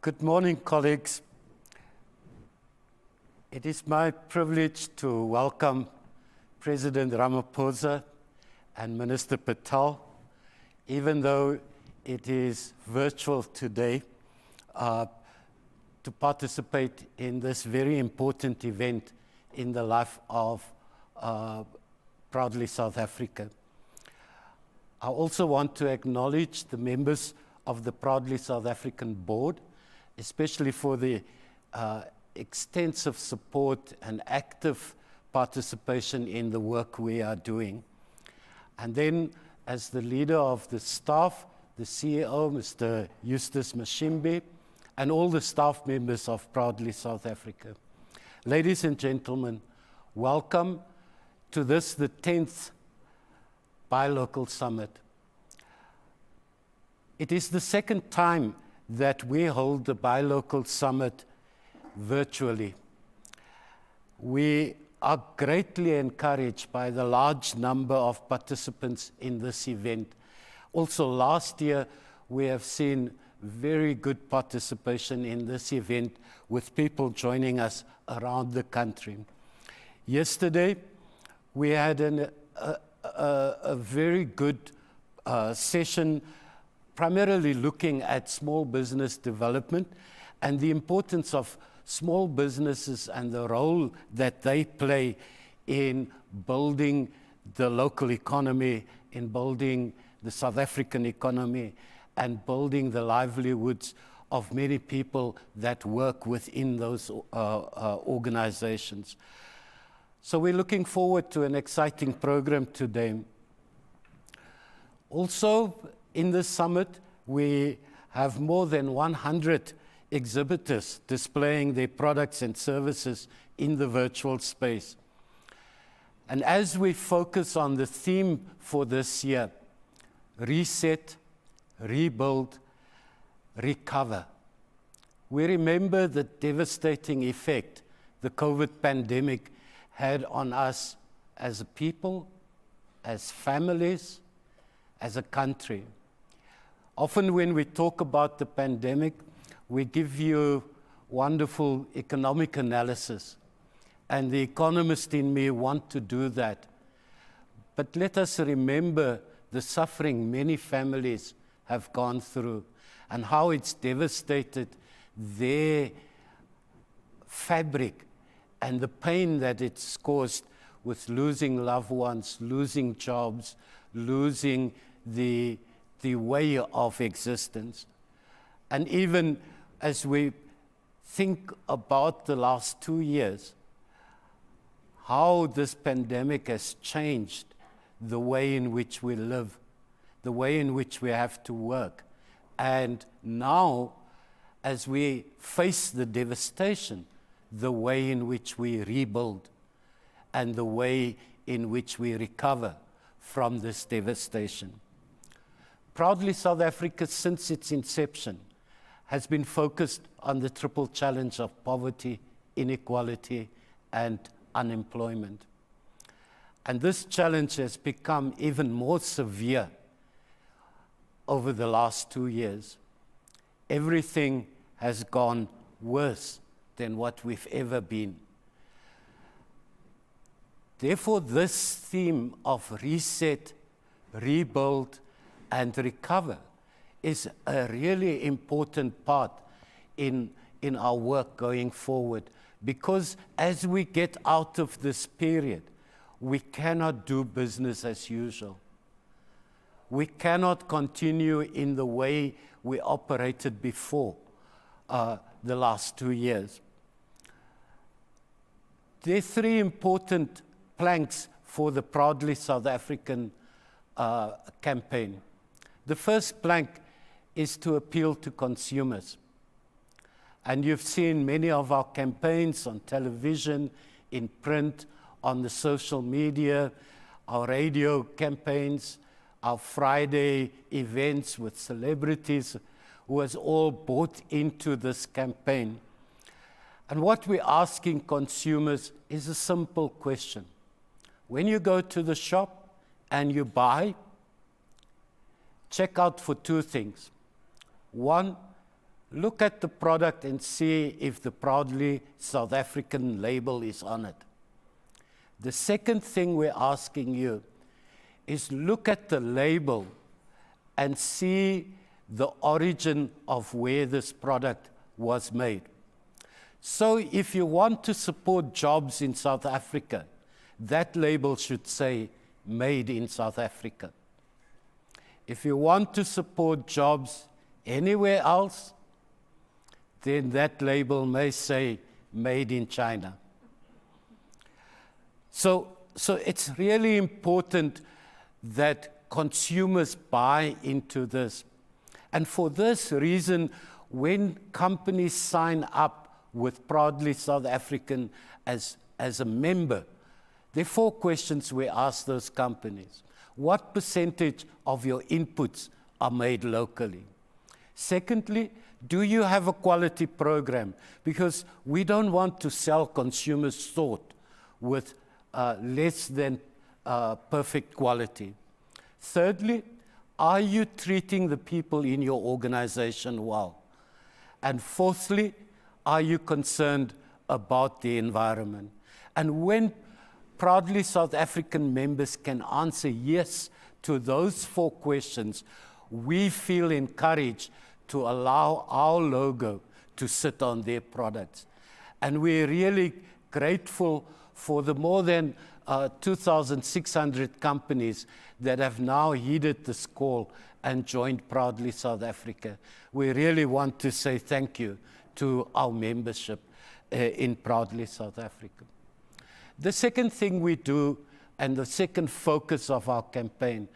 Good morning, colleagues. It is my privilege to welcome President Ramaphosa and Minister Patel, even though it is virtual today, to participate in this very important event in the life of Proudly South Africa. I also want to acknowledge the members of the Proudly South African Board, especially for the extensive support and active participation in the work we are doing. And then, as the leader of the staff, the CEO, Mr. Eustace Mashimbe, and all the staff members of Proudly South Africa. Ladies and gentlemen, welcome to this, the 10th Bi-Local Summit. It is the second time that we hold the Bi-Local Summit virtually. We are greatly encouraged by the large number of participants in this event. Also, last year, we have seen very good participation in this event with people joining us around the country. Yesterday, we had a very good session, primarily looking at small business development and the importance of small businesses and the role that they play in building the local economy, in building the South African economy, and building the livelihoods of many people that work within those organizations. So we're looking forward to an exciting program today. Also, in this summit, we have more than 100 exhibitors displaying their products and services in the virtual space. And as we focus on the theme for this year, reset, rebuild, recover, we remember the devastating effect the COVID pandemic had on us as a people, as families, as a country. Often when we talk about the pandemic, we give you wonderful economic analysis, and the economist in me want to do that. But let us remember the suffering many families have gone through and how it's devastated their fabric and the pain that it's caused with losing loved ones, losing jobs, losing the way of existence. And even as we think about the last 2 years, how this pandemic has changed the way in which we live, the way in which we have to work. And now, as we face the devastation, the way in which we rebuild and the way in which we recover from this devastation. Proudly South Africa, since its inception, has been focused on the triple challenge of poverty, inequality, and unemployment. And this challenge has become even more severe over the last 2 years. Everything has gone worse than what we've ever been. Therefore, this theme of reset, rebuild, and recover is a really important part in our work going forward. Because as we get out of this period, we cannot do business as usual. We cannot continue in the way we operated before the last 2 years. There are 3 important planks for the Proudly South African campaign. The first plank is to appeal to consumers. And you've seen many of our campaigns on television, in print, on the social media, our radio campaigns, our Friday events with celebrities who has all bought into this campaign. And what we're asking consumers is a simple question. When you go to the shop and you buy, check out for 2 things. One, look at the product and see if the proudly South African label is on it. The second thing we're asking you is look at the label and see the origin of where this product was made. So if you want to support jobs in South Africa, that label should say made in South Africa. If you want to support jobs anywhere else, then that label may say made in China. So it's really important that consumers buy into this. And for this reason, when companies sign up with Proudly South African as a member, there are 4 questions we ask those companies. What percentage of your inputs are made locally? Secondly, do you have a quality program? Because we don't want to sell consumers thought with less than perfect quality. Thirdly, are you treating the people in your organization well? And fourthly, are you concerned about the environment? And when Proudly South African members can answer yes to those 4 questions, we feel encouraged to allow our logo to sit on their products. And we're really grateful for the more than 2,600 companies that have now heeded this call and joined Proudly South Africa. We really want to say thank you to our membership in Proudly South Africa. The second thing we do, and the second focus of our campaign,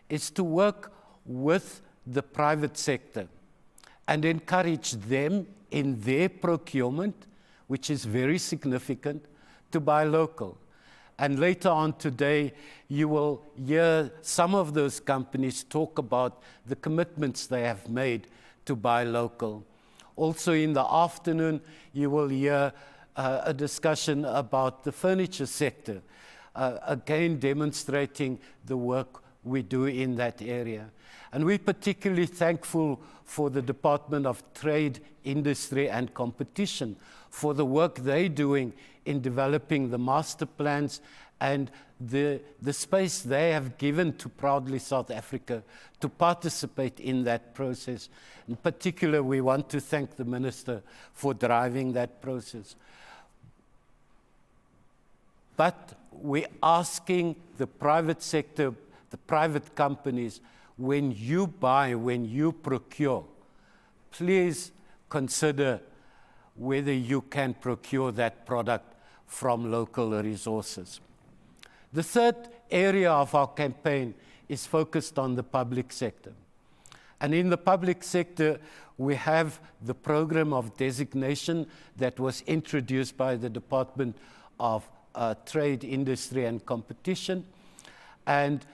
is to work with the private sector and encourage them in their procurement, which is very significant, to buy local. And later on today, you will hear some of those companies talk about the commitments they have made to buy local. Also in the afternoon, you will hear a discussion about the furniture sector, again demonstrating the work we do in that area. And we're particularly thankful for the Department of Trade, Industry and Competition for the work they're doing in developing the master plans and the space they have given to Proudly South Africa to participate in that process. In particular, we want to thank the Minister for driving that process. But we're asking the private sector, the private companies, when you buy, when you procure, please consider whether you can procure that product from local resources. The third area of our campaign is focused on the public sector. And in the public sector, we have the program of designation that was introduced by the Department of Trade, Industry and Competition. And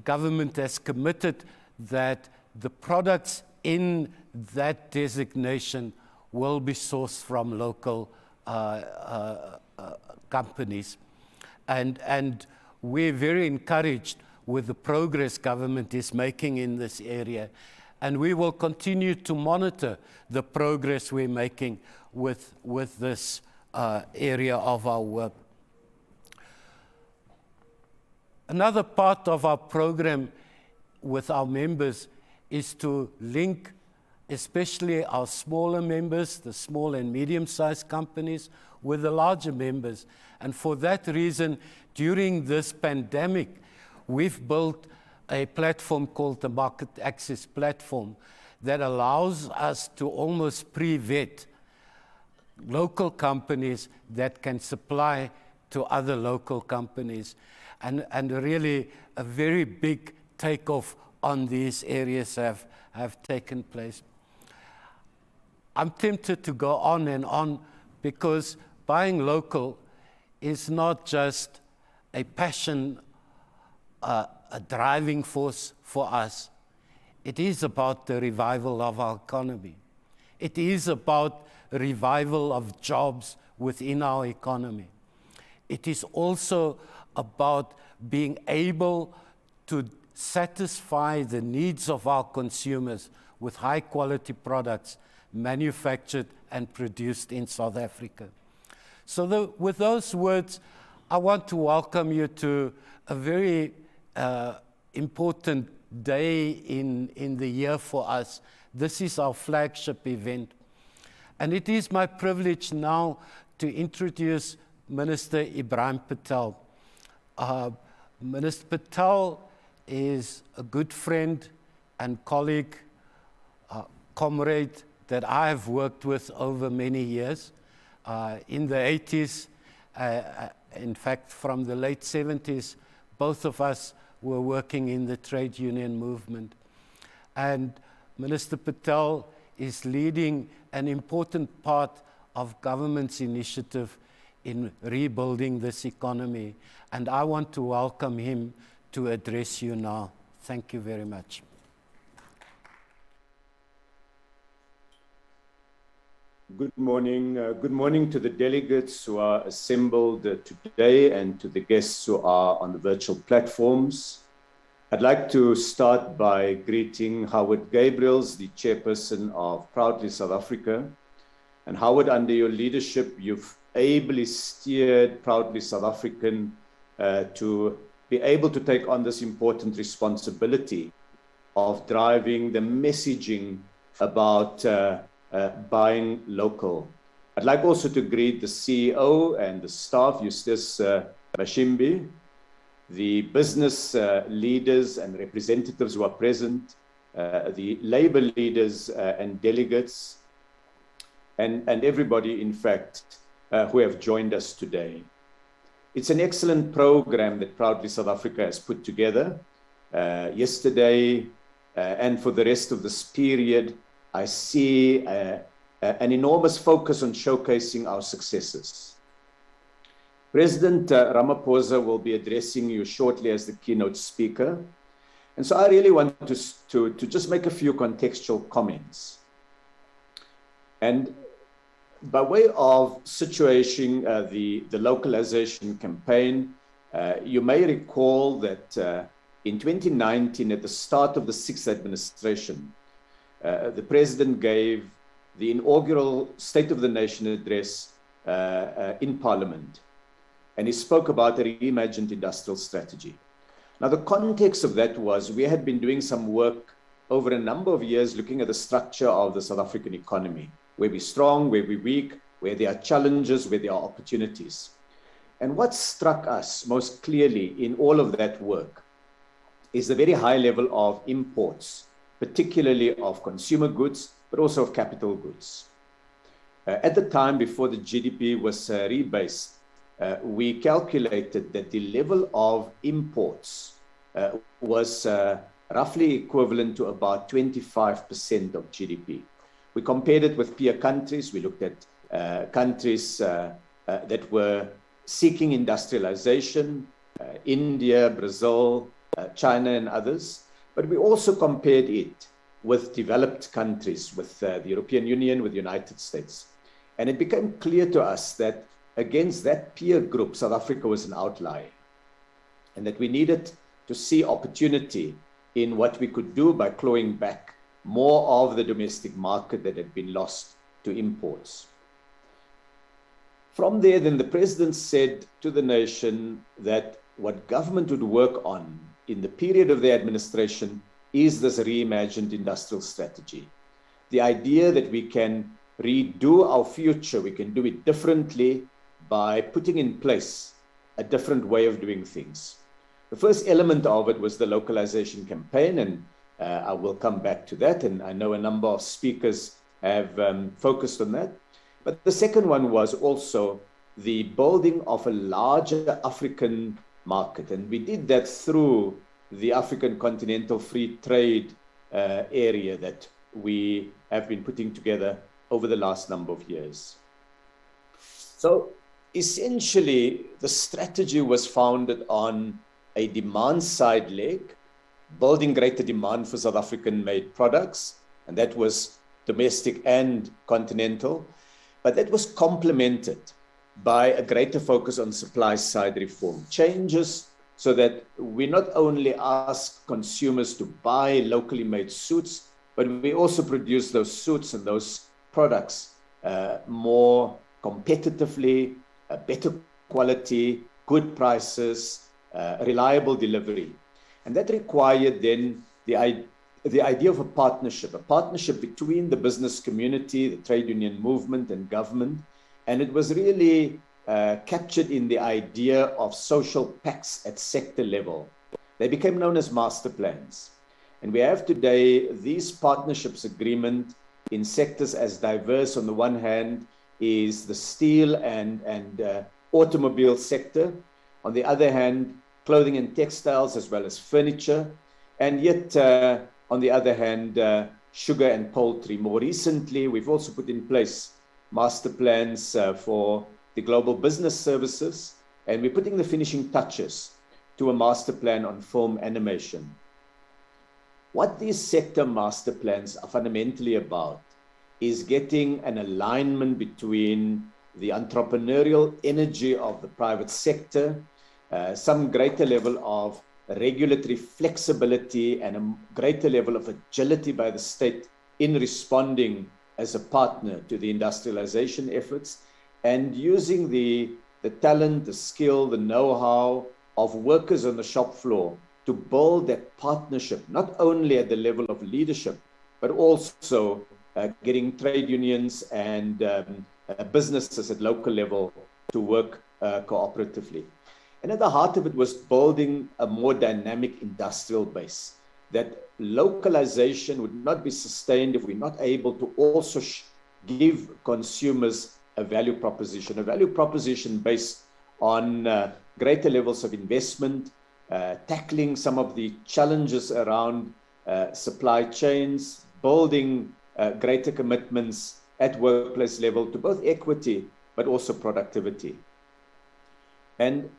government has committed that the products in that designation will be sourced from local companies. And we're very encouraged with the progress government is making in this area. And we will continue to monitor the progress we're making with this area of our work. Another part of our program with our members is to link especially our smaller members, the small and medium-sized companies, with the larger members. And for that reason, during this pandemic, we've built a platform called the Market Access Platform that allows us to almost pre-vet local companies that can supply to other local companies. And really a very big takeoff on these areas have taken place. I'm tempted to go on and on because buying local is not just a passion, a driving force for us. It is about the revival of our economy. It is about revival of jobs within our economy. It is also about being able to satisfy the needs of our consumers with high quality products manufactured and produced in South Africa. So with those words, I want to welcome you to a very important day in the year for us. This is our flagship event. And it is my privilege now to introduce Minister Ebrahim Patel. Minister Patel is a good friend and colleague, comrade that I have worked with over many years. In the 80s, in fact, from the late 70s, both of us were working in the trade union movement. And Minister Patel is leading an important part of government's initiative in rebuilding this economy. And I want to welcome him to address you now. Thank you very much. Good morning. Good morning to the delegates who are assembled today and to the guests who are on the virtual platforms. I'd like to start by greeting Howard Gabriels, the chairperson of Proudly South Africa. And Howard, under your leadership, you've ably steered Proudly South African to be able to take on this important responsibility of driving the messaging about buying local. I'd like also to greet the CEO and the staff, Eustace Bashimbi, the business leaders and representatives who are present, the labor leaders and delegates, and everybody, in fact, who have joined us today. It's an excellent program that Proudly South Africa has put together. Yesterday and for the rest of this period, I see an enormous focus on showcasing our successes. President Ramaphosa will be addressing you shortly as the keynote speaker. And so I really want to just make a few contextual comments. And by way of situating the localization campaign, you may recall that in 2019, at the start of the sixth administration, the president gave the inaugural State of the Nation address in Parliament. And he spoke about a reimagined industrial strategy. Now, the context of that was we had been doing some work over a number of years looking at the structure of the South African economy, where we're strong, where we're weak, where there are challenges, where there are opportunities. And what struck us most clearly in all of that work is the very high level of imports, particularly of consumer goods, but also of capital goods. At the time, before the GDP was rebased, we calculated that the level of imports was roughly equivalent to about 25% of GDP. We compared it with peer countries. We looked at countries that were seeking industrialization, India, Brazil, China, and others. But we also compared it with developed countries, with the European Union, with the United States. And it became clear to us that against that peer group, South Africa was an outlier, and that we needed to see opportunity in what we could do by clawing back more of the domestic market that had been lost to imports. From there, then the president said to the nation that what government would work on in the period of the administration is this reimagined industrial strategy. The idea that we can redo our future, we can do it differently by putting in place a different way of doing things. The first element of it was the localization campaign, and I will come back to that, and I know a number of speakers have focused on that. But the second one was also the building of a larger African market, and we did that through the African Continental Free Trade area that we have been putting together over the last number of years. So essentially, the strategy was founded on a demand side leg, building greater demand for South African made products, and that was domestic and continental, but that was complemented by a greater focus on supply side reform, changes so that we not only ask consumers to buy locally made suits, but we also produce those suits and those products more competitively, better quality, good prices, reliable delivery. And that required then the idea of a partnership between the business community, the trade union movement, and government. And it was really captured in the idea of social pacts at sector level. They became known as master plans. And we have today these partnerships agreement in sectors as diverse. On the one hand is the steel and automobile sector. On the other hand, clothing and textiles, as well as furniture. And yet, on the other hand, sugar and poultry. More recently, we've also put in place master plans for the global business services, and we're putting the finishing touches to a master plan on film animation. What these sector master plans are fundamentally about is getting an alignment between the entrepreneurial energy of the private sector, some greater level of regulatory flexibility, and a greater level of agility by the state in responding as a partner to the industrialization efforts, and using the talent, the skill, the know-how of workers on the shop floor to build that partnership, not only at the level of leadership, but also getting trade unions and businesses at local level to work cooperatively. And at the heart of it was building a more dynamic industrial base. That localization would not be sustained if we're not able to also give consumers a value proposition based on greater levels of investment, tackling some of the challenges around supply chains, building greater commitments at workplace level to both equity but also productivity. And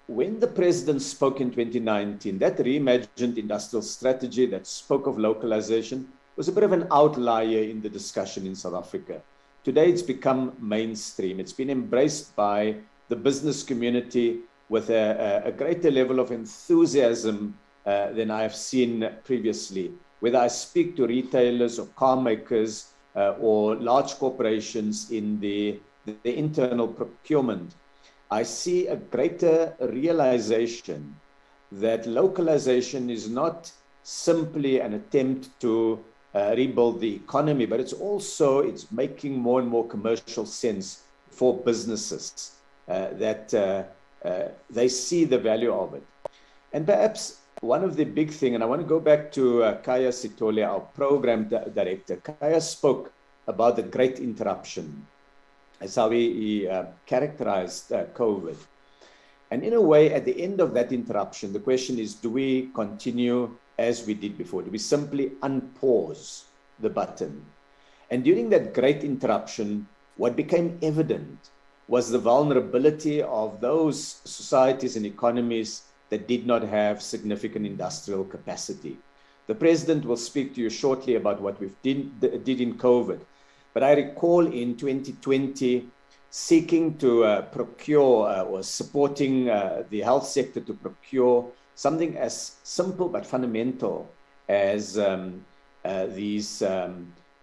when the president spoke in 2019, that reimagined industrial strategy that spoke of localization was a bit of an outlier in the discussion in South Africa. Today, it's become mainstream. It's been embraced by the business community with a greater level of enthusiasm than I have seen previously. Whether I speak to retailers or car makers or large corporations in the internal procurement, I see a greater realization that localization is not simply an attempt to rebuild the economy, but it's making more and more commercial sense for businesses that they see the value of it. And perhaps one of the big things, and I want to go back to Khaya Sithole, our program director. Khaya spoke about the great interruption. That's how he characterized COVID. And in a way, at the end of that interruption, the question is, do we continue as we did before? Do we simply unpause the button? And during that great interruption, what became evident was the vulnerability of those societies and economies that did not have significant industrial capacity. The president will speak to you shortly about what we did in COVID. But I recall in 2020, seeking to procure or supporting the health sector to procure something as simple but fundamental as these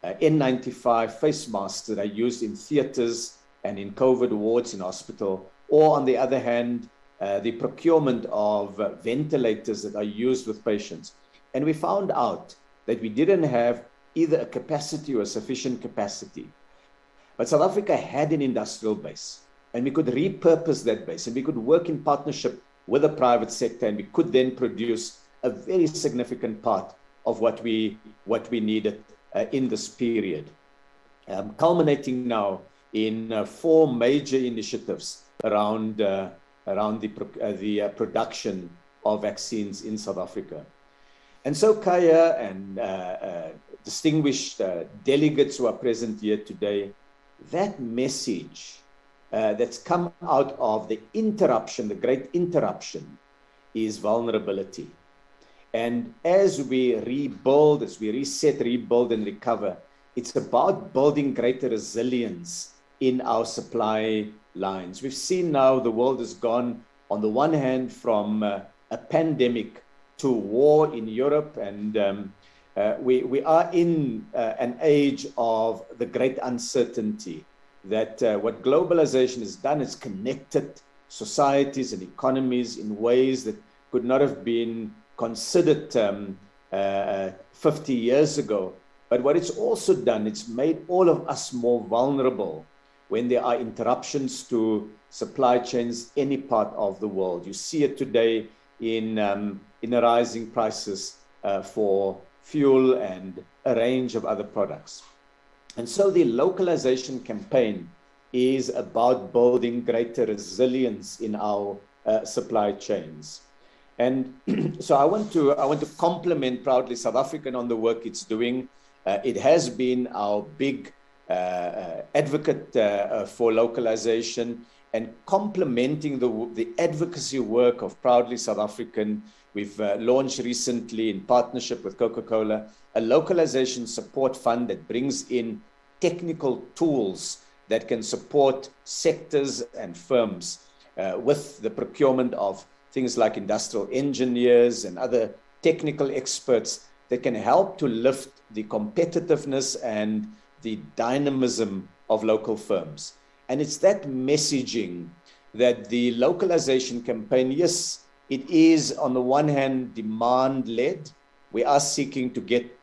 N95 face masks that are used in theaters and in COVID wards in hospital, or on the other hand, the procurement of ventilators that are used with patients. And we found out that we didn't have either a capacity or a sufficient capacity. But South Africa had an industrial base, and we could repurpose that base, and we could work in partnership with the private sector, and we could then produce a very significant part of what we needed in this period, culminating now in 4 major initiatives around the production of vaccines in South Africa. And so Khaya and distinguished delegates who are present here today, that message that's come out of the interruption, the great interruption, is vulnerability. And as we rebuild, as we reset, rebuild, and recover, it's about building greater resilience in our supply lines. We've seen now the world has gone, on the one hand, from a pandemic to war in Europe and We are in an age of the great uncertainty that what globalization has done is connected societies and economies in ways that could not have been considered 50 years ago. But what it's also done, it's made all of us more vulnerable when there are interruptions to supply chains any part of the world. You see it today in the rising prices for fuel and a range of other products. And so the localization campaign is about building greater resilience in our supply chains. And so I want to compliment Proudly South African on the work it's doing. It has been our big advocate for localization, and complementing the advocacy work of Proudly South African. We've launched recently, in partnership with Coca-Cola, a localization support fund that brings in technical tools that can support sectors and firms with the procurement of things like industrial engineers and other technical experts that can help to lift the competitiveness and the dynamism of local firms. And it's that messaging that the localization campaign, yes, it is on the one hand demand-led. We are seeking to get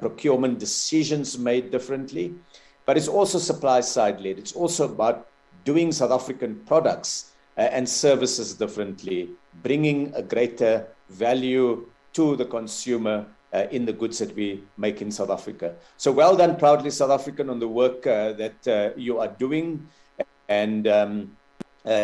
procurement decisions made differently, but it's also supply-side led. It's also about doing South African products and services differently, bringing a greater value to the consumer in the goods that we make in South Africa. So well done, Proudly South African, on the work that you are doing. And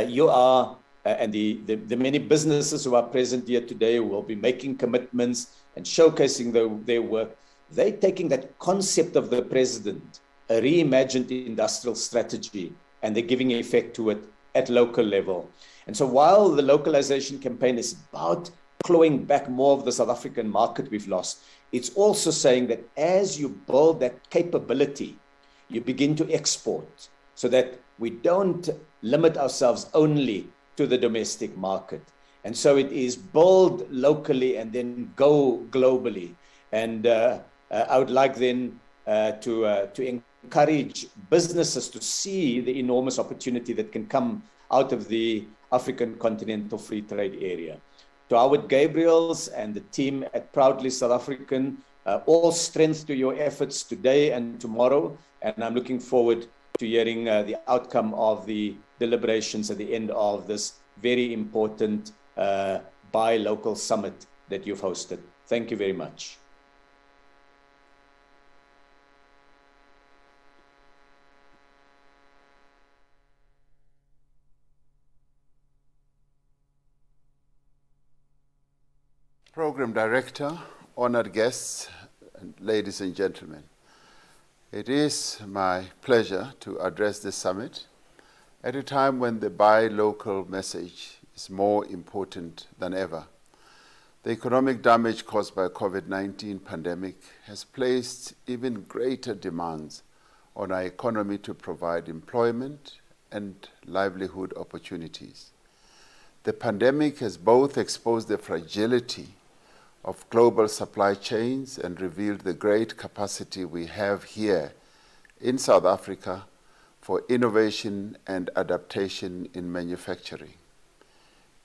you are, and the many businesses who are present here today will be making commitments and showcasing their work. They're taking that concept of the president, a reimagined industrial strategy, and they're giving effect to it at local level. And so while the localization campaign is about clawing back more of the South African market we've lost, it's also saying that as you build that capability, you begin to export so that we don't limit ourselves only to the domestic market. And so it is build locally and then go globally. And I would like then to encourage businesses to see the enormous opportunity that can come out of the African Continental Free Trade Area. To Howard Gabriels and the team at Proudly South African, all strength to your efforts today and tomorrow. And I'm looking forward to hearing the outcome of the deliberations at the end of this very important Buy Local Summit that you've hosted. Thank you very much. Program Director, honored guests, and ladies and gentlemen. It is my pleasure to address this summit at a time when the buy local message is more important than ever. The economic damage caused by COVID-19 pandemic has placed even greater demands on our economy to provide employment and livelihood opportunities. The pandemic has both exposed the fragility of global supply chains and revealed the great capacity we have here in South Africa for innovation and adaptation in manufacturing.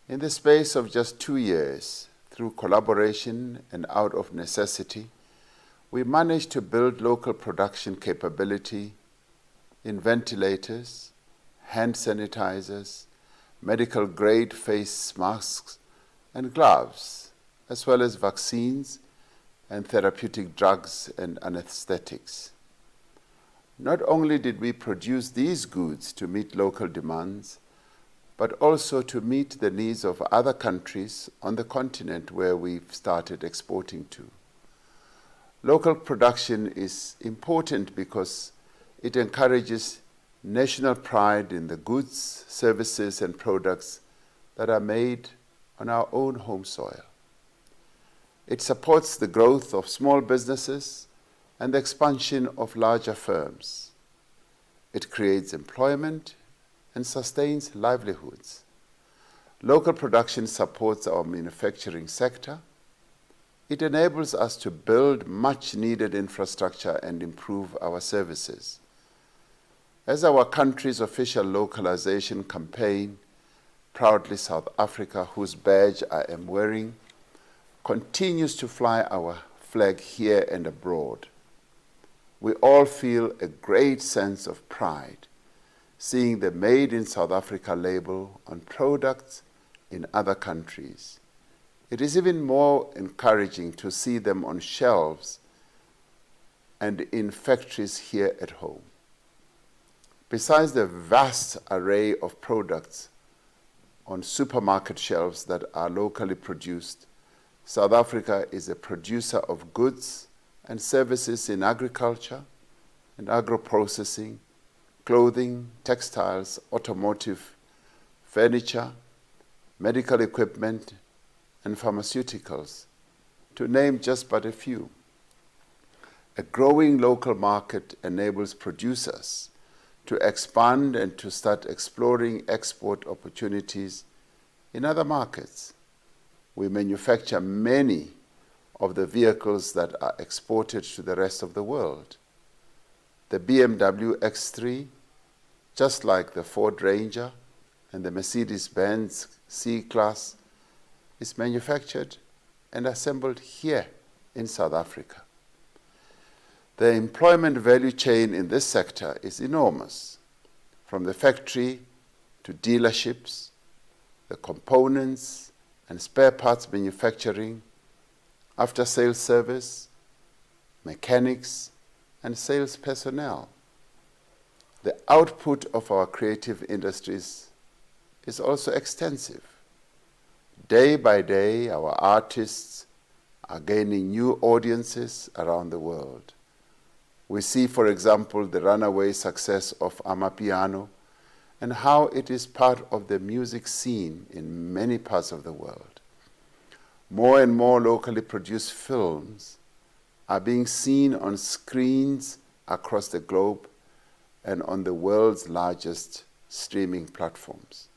In the space of just 2 years, through collaboration and out of necessity, we managed to build local production capability in ventilators, hand sanitizers, medical-grade face masks, and gloves, as well as vaccines and therapeutic drugs and anesthetics. Not only did we produce these goods to meet local demands, but also to meet the needs of other countries on the continent where we've started exporting to. Local production is important because it encourages national pride in the goods, services, and products that are made on our own home soil. It supports the growth of small businesses and the expansion of larger firms. It creates employment and sustains livelihoods. Local production supports our manufacturing sector, It enables us to build much needed infrastructure and improve our services. As our country's official localization campaign, Proudly South Africa, whose badge I am wearing, continues to fly our flag here and abroad, we all feel a great sense of pride seeing the Made in South Africa label on products in other countries. It is even more encouraging to see them on shelves and in factories here at home. Besides the vast array of products on supermarket shelves that are locally produced, South Africa is a producer of goods and services in agriculture and agro-processing, clothing, textiles, automotive, furniture, medical equipment, and pharmaceuticals, to name just but a few. A growing local market enables producers to expand and to start exploring export opportunities in other markets. We manufacture many of the vehicles that are exported to the rest of the world. The BMW X3, just like the Ford Ranger and the Mercedes-Benz C-Class, is manufactured and assembled here in South Africa. The employment value chain in this sector is enormous, from the factory to dealerships, the components and spare parts manufacturing, after-sales service, mechanics, and sales personnel. The output of our creative industries is also extensive. Day by day, our artists are gaining new audiences around the world. We see, for example, the runaway success of Amapiano and how it is part of the music scene in many parts of the world. More and more locally produced films are being seen on screens across the globe and on the world's largest streaming platforms.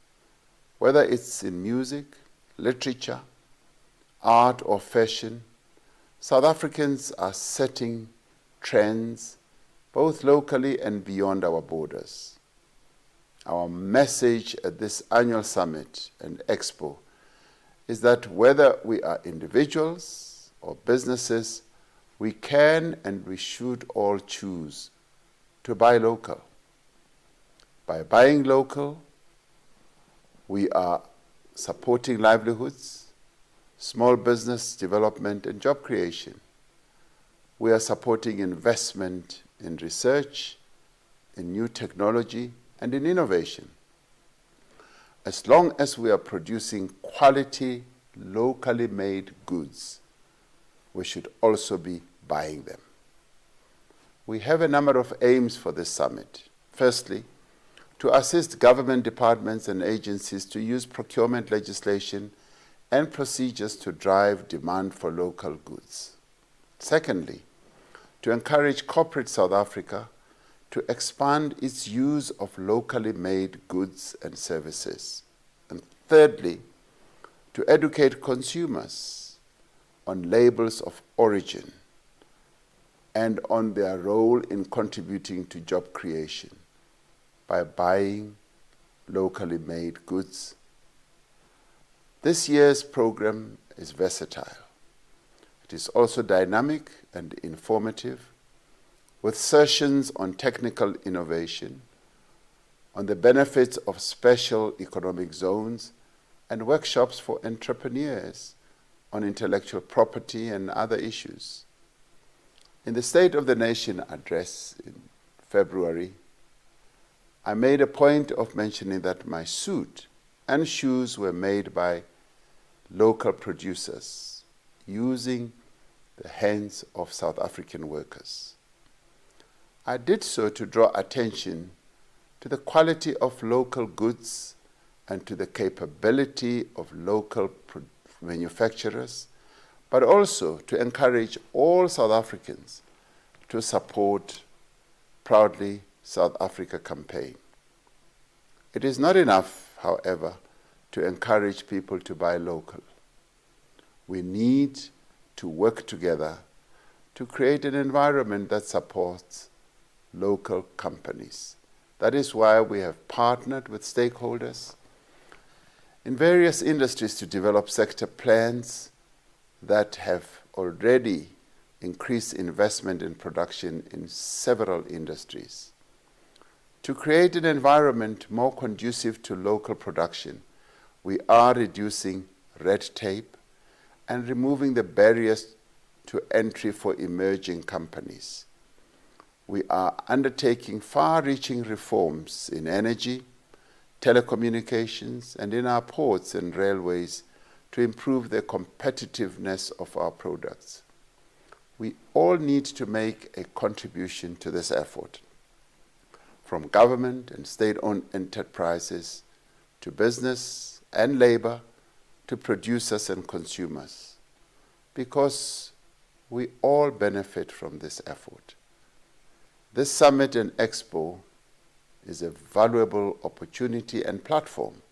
Whether it's in music, literature, art, or fashion, South Africans are setting trends both locally and beyond our borders. Our message at this annual summit and expo is that whether we are individuals or businesses, we can and we should all choose to buy local. By buying local, we are supporting livelihoods, small business development, and job creation. We are supporting investment in research, in new technology, and in innovation. As long as we are producing quality, locally made goods, we should also be buying them. We have a number of aims for this summit. Firstly, to assist government departments and agencies to use procurement legislation and procedures to drive demand for local goods. Secondly, to encourage corporate South Africa to expand its use of locally made goods and services. And thirdly, to educate consumers on labels of origin and on their role in contributing to job creation by buying locally made goods. This year's program is versatile. It is also dynamic and informative, with sessions on technical innovation, on the benefits of special economic zones, and workshops for entrepreneurs on intellectual property and other issues. In the State of the Nation address in February, I made a point of mentioning that my suit and shoes were made by local producers using the hands of South African workers. I did so to draw attention to the quality of local goods and to the capability of local manufacturers, but also to encourage all South Africans to support Proudly South Africa campaign. It is not enough, however, to encourage people to buy local. We need to work together to create an environment that supports local companies. That is why we have partnered with stakeholders in various industries to develop sector plans that have already increased investment in production in several industries. To create an environment more conducive to local production, we are reducing red tape and removing the barriers to entry for emerging companies. We are undertaking far-reaching reforms in energy, telecommunications, and in our ports and railways to improve the competitiveness of our products. We all need to make a contribution to this effort, from government and state-owned enterprises to business and labor to producers and consumers, because we all benefit from this effort. This summit and expo is a valuable opportunity and platform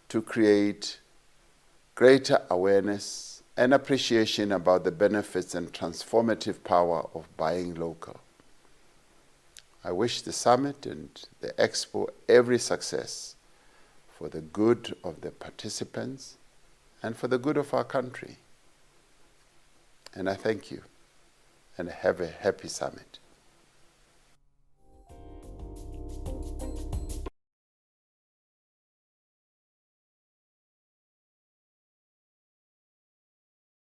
to create greater awareness and appreciation about the benefits and transformative power of buying local. I wish the summit and the expo every success for the good of the participants and for the good of our country. And I thank you and have a happy summit.